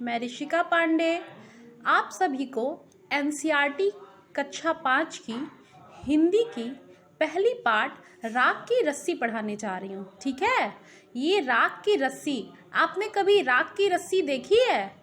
मैं ऋषिका पांडे आप सभी को एनसीईआरटी कक्षा 5 की हिंदी की पहली पाठ राख की रस्सी पढ़ाने जा रही हूँ। ठीक है, ये राख की रस्सी, आपने कभी राख की रस्सी देखी है?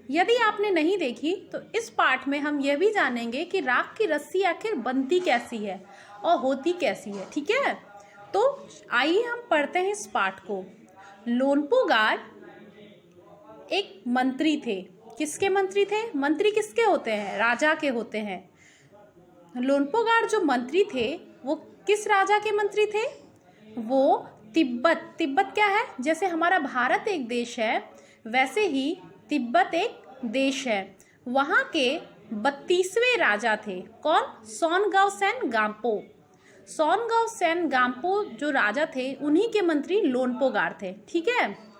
यदि आपने नहीं देखी तो इस पाठ में हम यह भी जानेंगे कि राख की रस्सी आखिर बनती कैसी है और होती कैसी है। ठीक है, तो आइए हम पढ़ते हैं इस पाठ को। लोनपोगार एक मंत्री थे। किसके मंत्री थे? मंत्री किसके होते हैं? राजा के होते हैं। लोनपोगार जो मंत्री थे वो किस राजा के मंत्री थे? वो तिब्बत क्या है? जैसे हमारा भारत एक देश है वैसे ही तिब्बत एक देश है। वहाँ के 32वें राजा थे। कौन? सोनगाव सेन गाम्पो जो राजा थे उन्हीं के मंत्री लोनपोगार थे। ठीक है,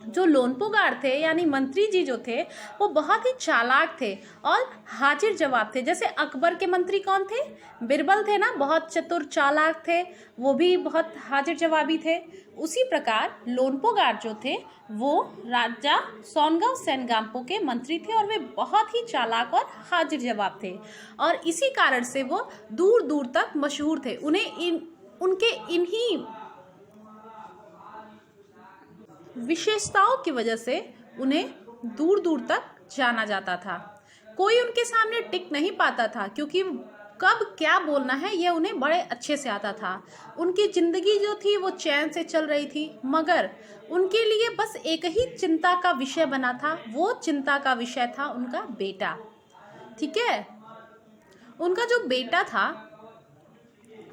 जो लोनपोगार थे यानी मंत्री जी जो थे वो बहुत ही चालाक थे और हाजिर जवाब थे। जैसे अकबर के मंत्री कौन थे? बिरबल थे ना, बहुत चतुर चालाक थे, वो भी बहुत हाजिर जवाबी थे। उसी प्रकार लोनपोगार जो थे वो राजा सोनगाव सेनगाम्पो के मंत्री थे और वे बहुत ही चालाक और हाजिर जवाब थे और इसी कारण से वो दूर दूर तक मशहूर थे। उन्हें उनके इन्हीं विशेषताओं की वजह से उन्हें दूर दूर तक जाना जाता था। कोई उनके सामने टिक नहीं पाता था क्योंकि कब क्या बोलना है यह उन्हें बड़े अच्छे से आता था। उनकी जिंदगी जो थी वो चैन से चल रही थी, मगर उनके लिए बस एक ही चिंता का विषय बना था। वो चिंता का विषय था उनका बेटा। ठीक है, उनका जो बेटा था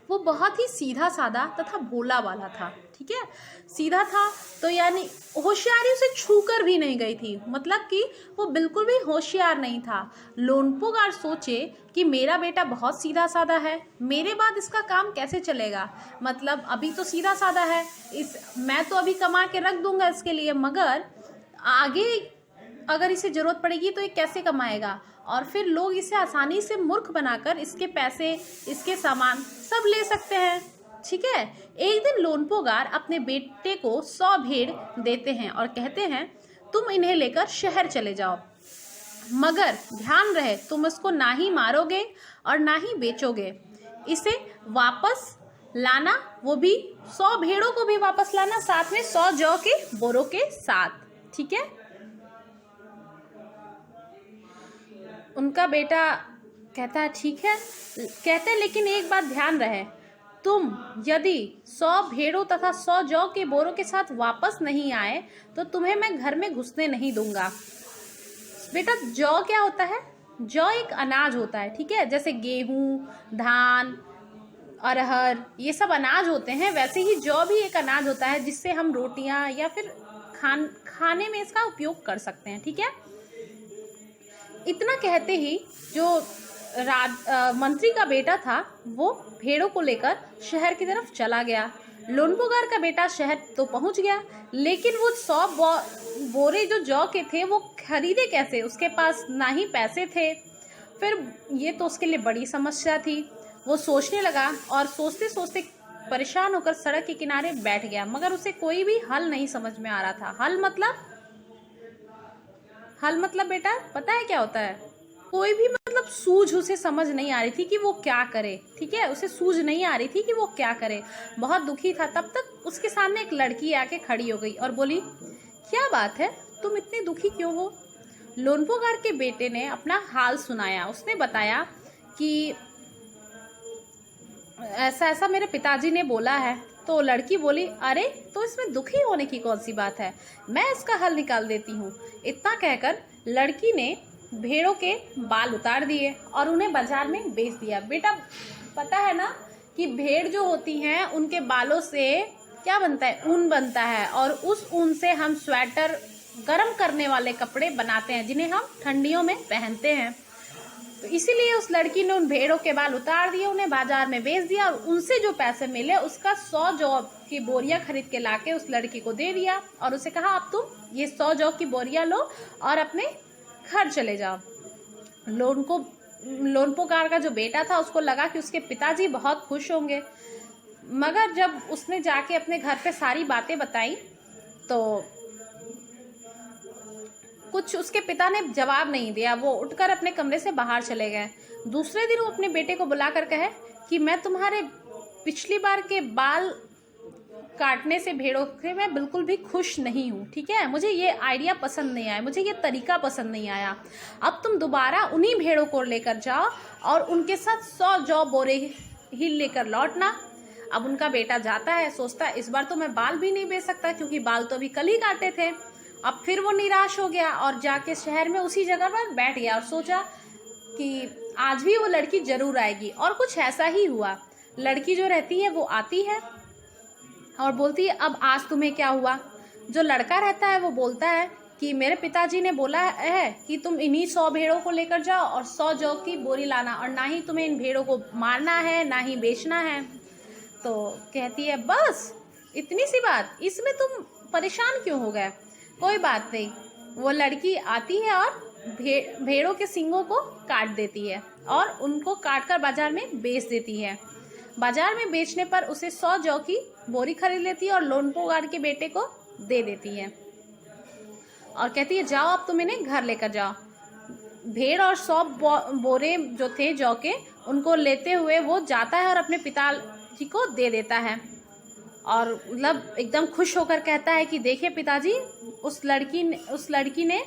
वो बहुत ही सीधा साधा तथा भोला वाला था। ठीक है, सीधा था तो यानी होशियारी उसे छूकर भी नहीं गई थी, मतलब कि वो बिल्कुल भी होशियार नहीं था। लोनपोगार सोचे कि मेरा बेटा बहुत सीधा साधा है, मेरे बाद इसका काम कैसे चलेगा? मतलब अभी तो सीधा साधा है, मैं तो अभी कमा के रख दूंगा इसके लिए, मगर आगे अगर इसे जरूरत पड़ेगी तो ये कैसे कमाएगा? और फिर लोग इसे आसानी से मूर्ख बनाकर इसके पैसे, इसके सामान सब ले सकते हैं। ठीक है, एक दिन लोनपोगार अपने बेटे को 100 भेड़ देते हैं और कहते हैं तुम इन्हें लेकर शहर चले जाओ, मगर ध्यान रहे तुम इसको ना ही मारोगे और ना ही बेचोगे, इसे वापस लाना, वो भी 100 भेड़ों को भी वापस लाना, साथ में 100 जौ के बोरों के साथ। ठीक है, उनका बेटा कहता है ठीक है, कहते हैं लेकिन एक बात ध्यान रहे, तुम यदि 100 भेड़ों तथा 100 जौ के बोरों के साथ वापस नहीं आए तो तुम्हें मैं घर में घुसने नहीं दूंगा। बेटा, जौ क्या होता है? जौ एक अनाज होता है। ठीक है, जैसे गेहूं, धान, अरहर ये सब अनाज होते हैं, वैसे ही जौ भी एक अनाज होता है जिससे हम रोटियां या फिर खाने में इसका उपयोग कर सकते हैं। ठीक है, इतना कहते ही जो मंत्री का बेटा था वो भेड़ों को लेकर शहर की तरफ चला गया। लोनपोगार का बेटा शहर तो पहुंच गया, लेकिन वो 100 बोरे जो जौ के थे वो खरीदे कैसे? उसके पास ना ही पैसे थे। फिर ये तो उसके लिए बड़ी समस्या थी। वो सोचने लगा और सोचते सोचते परेशान होकर सड़क के किनारे बैठ गया, मगर उसे कोई भी हल नहीं समझ में आ रहा था। हल मतलब बेटा पता है क्या होता है? कोई भी मतलब सूझ उसे समझ नहीं आ रही थी कि वो क्या करे। ठीक है, उसे सूझ नहीं आ रही थी कि वो क्या करे, बहुत दुखी था। तब तक उसके सामने एक लड़की आके खड़ी हो गई और बोली, क्या बात है, तुम इतने दुखी क्यों हो? लोनपोगार के बेटे ने अपना हाल सुनाया। उसने बताया कि ऐसा ऐसा मेरे पिताजी ने बोला है। तो लड़की बोली, अरे तो इसमें दुखी होने की कौन सी बात है, मैं इसका हल निकाल देती हूँ। इतना कहकर लड़की ने भेड़ों के बाल उतार दिए और उन्हें बाजार में बेच दिया। बेटा पता है ना कि भेड़ जो होती हैं उनके बालों से क्या बनता है? ऊन बनता है, और उस ऊन से हम स्वेटर, गर्म करने वाले कपड़े बनाते हैं जिन्हें हम ठंडियों में पहनते हैं। तो इसीलिए उस लड़की ने उन भेड़ों के बाल उतार दिए, उन्हें बाजार में बेच दिया और उनसे जो पैसे मिले उसका 100 जौ की बोरियां खरीद के लाके उस लड़की को दे दिया और उसे कहा अब तुम ये 100 जौ की बोरियां लो और अपने घर चले जाओ। लोनपोगार का जो बेटा था उसको लगा कि उसके पिताजी बहुत खुश होंगे, मगर जब उसने जाके अपने घर पे सारी बातें बताई तो कुछ उसके पिता ने जवाब नहीं दिया। वो उठकर अपने कमरे से बाहर चले गए। दूसरे दिन वो अपने बेटे को बुलाकर कहे कि मैं तुम्हारे पिछली बार के बाल काटने से भेड़ों से मैं बिल्कुल भी खुश नहीं हूँ, ठीक है। मुझे ये आइडिया पसंद नहीं आया, मुझे ये तरीका पसंद नहीं आया। अब तुम दोबारा उन्हीं भेड़ों को लेकर जाओ और उनके साथ 100 जौ बोरे ही लेकर लौटना। अब उनका बेटा जाता है, सोचता है इस बार तो मैं बाल भी नहीं बेच सकता क्योंकि बाल तो अभी कल ही काटे थे। अब फिर वो निराश हो गया और जाके शहर में उसी जगह पर बैठ गया और सोचा कि आज भी वो लड़की जरूर आएगी। और कुछ ऐसा ही हुआ। लड़की जो रहती है वो आती है और बोलती है अब आज तुम्हें क्या हुआ। जो लड़का रहता है वो बोलता है कि मेरे पिताजी ने बोला है कि तुम इन्हीं 100 भेड़ों को लेकर जाओ और 100 जौ की बोरी लाना, और ना ही तुम्हें इन भेड़ों को मारना है ना ही बेचना है। तो कहती है बस इतनी सी बात, इसमें तुम परेशान क्यों हो गए। कोई बात नहीं। वो लड़की आती है और भेड़ों के सींगों को काट देती है और उनको काटकर बाजार में बेच देती है। बाजार में बेचने पर उसे 100 जौ की बोरी खरीद लेती है और लोनपोगार के बेटे को दे देती है और कहती है जाओ अब तुम इन्हें घर लेकर जाओ। भेड़ और 100 बोरे जो थे जौ के, उनको लेते हुए वो जाता है और अपने पिताजी को दे देता है और मतलब एकदम खुश होकर कहता है कि देखिए पिताजी, उस लड़की ने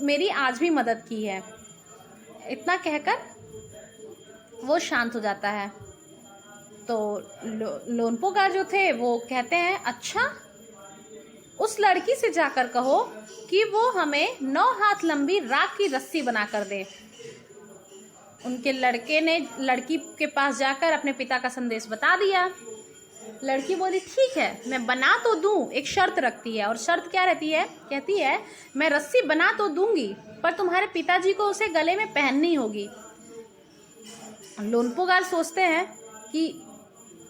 मेरी आज भी मदद की है। इतना कहकर वो शांत हो जाता है। तो लोनपोगार जो थे वो कहते हैं अच्छा, उस लड़की से जाकर कहो कि वो हमें 9 हाथ लंबी राख की रस्सी बनाकर दे। उनके लड़के ने लड़की के पास जाकर अपने पिता का संदेश बता दिया। लड़की बोली ठीक है मैं बना तो दूं, एक शर्त रखती है। और शर्त क्या रहती है, कहती है मैं रस्सी बना तो दूंगी पर तुम्हारे पिताजी को उसे गले में पहननी होगी। लोनपोगार सोचते हैं कि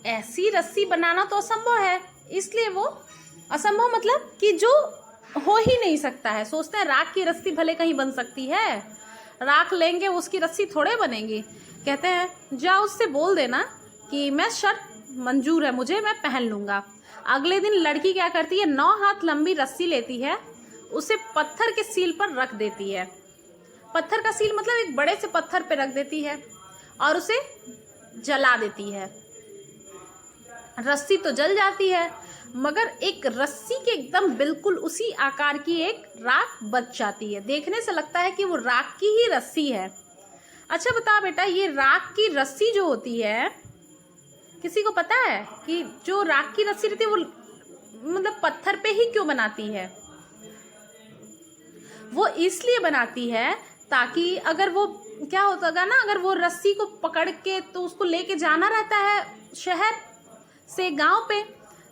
ऐसी रस्सी बनाना तो असंभव है, इसलिए वो असंभव मतलब कि जो हो ही नहीं सकता है। सोचते हैं राख की रस्सी भले कहीं बन सकती है, राख लेंगे उसकी रस्सी थोड़े बनेगी। कहते हैं जाओ उससे बोल देना कि मैं शर्त मंजूर है मुझे, मैं पहन लूंगा। अगले दिन लड़की क्या करती है, 9 हाथ लंबी रस्सी लेती है, उसे पत्थर के सील पर रख देती है। पत्थर का सील मतलब एक बड़े से पत्थर पे रख देती है और उसे जला देती है। रस्सी तो जल जाती है मगर एक रस्सी के एकदम बिल्कुल उसी आकार की एक राख बच जाती है। देखने से लगता है कि वो राख की ही रस्सी है। अच्छा बता बेटा, ये राख की रस्सी जो होती है, किसी को पता है कि जो राख की रस्सी रहती है वो मतलब पत्थर पे ही क्यों बनाती है? वो इसलिए बनाती है ताकि अगर वो क्या होता ना, अगर वो रस्सी को पकड़ के तो उसको लेके जाना रहता है शहर से गांव पे,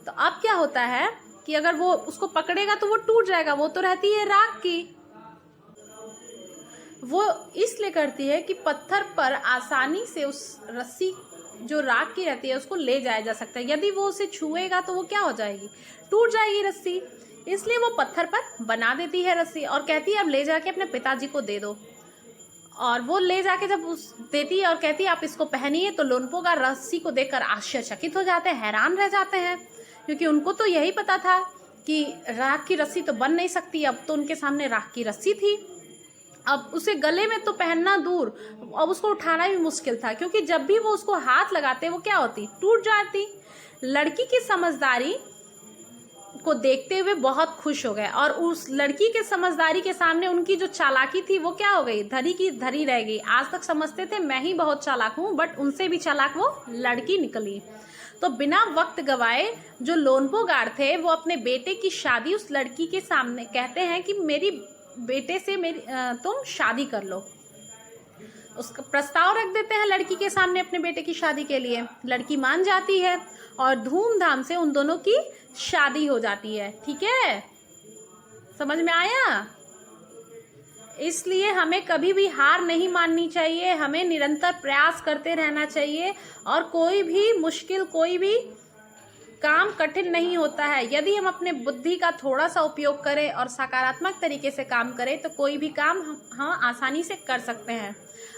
तो अब क्या होता है कि अगर वो उसको पकड़ेगा तो वो टूट जाएगा। वो तो रहती है राख की। वो इसलिए करती है कि पत्थर पर आसानी से उस रस्सी जो राख की रहती है उसको ले जाया जा सकता है। यदि वो उसे छुएगा तो वो क्या हो जाएगी, टूट जाएगी रस्सी। इसलिए वो पत्थर पर बना देती है रस्सी और कहती है अब ले जाके अपने पिताजी को दे दो। और वो ले जाके जब उस देती है और कहती है आप इसको पहनिए, तो लोनपोगार रस्सी को देखकर आश्चर्यचकित हो जाते हैं, हैरान रह जाते हैं, क्योंकि उनको तो यही पता था कि राख की रस्सी तो बन नहीं सकती। अब तो उनके सामने राख की रस्सी थी। अब उसे गले में तो पहनना दूर, अब उसको उठाना भी मुश्किल था, क्योंकि जब भी वो उसको हाथ लगाते वो क्या होती, टूट जाती। लड़की की समझदारी को देखते हुए बहुत खुश हो गए और उस लड़की के समझदारी के सामने उनकी जो चालाकी थी वो क्या हो गई, धरी की धरी रह गई। आज तक समझते थे मैं ही बहुत चालाक हूँ, बट उनसे भी चालाक वो लड़की निकली। तो बिना वक्त गवाए जो लोनपोगार थे वो अपने बेटे की शादी उस लड़की के सामने कहते हैं कि मेरी बेटे से तुम शादी कर लो। उसका प्रस्ताव रख देते हैं लड़की के सामने अपने बेटे की शादी के लिए। लड़की मान जाती है और धूमधाम से उन दोनों की शादी हो जाती है। ठीक है, समझ में आया? इसलिए हमें कभी भी हार नहीं माननी चाहिए, हमें निरंतर प्रयास करते रहना चाहिए और कोई भी मुश्किल, कोई भी काम कठिन नहीं होता है। यदि हम अपने बुद्धि का थोड़ा सा उपयोग करें और सकारात्मक तरीके से काम करें तो कोई भी काम हम आसानी से कर सकते हैं।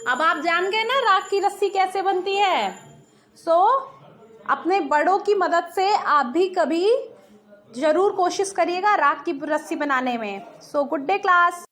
अब आप जान गए ना राख की रस्सी कैसे बनती है। अपने बड़ों की मदद से आप भी कभी जरूर कोशिश करिएगा राख की रस्सी बनाने में। Good day class.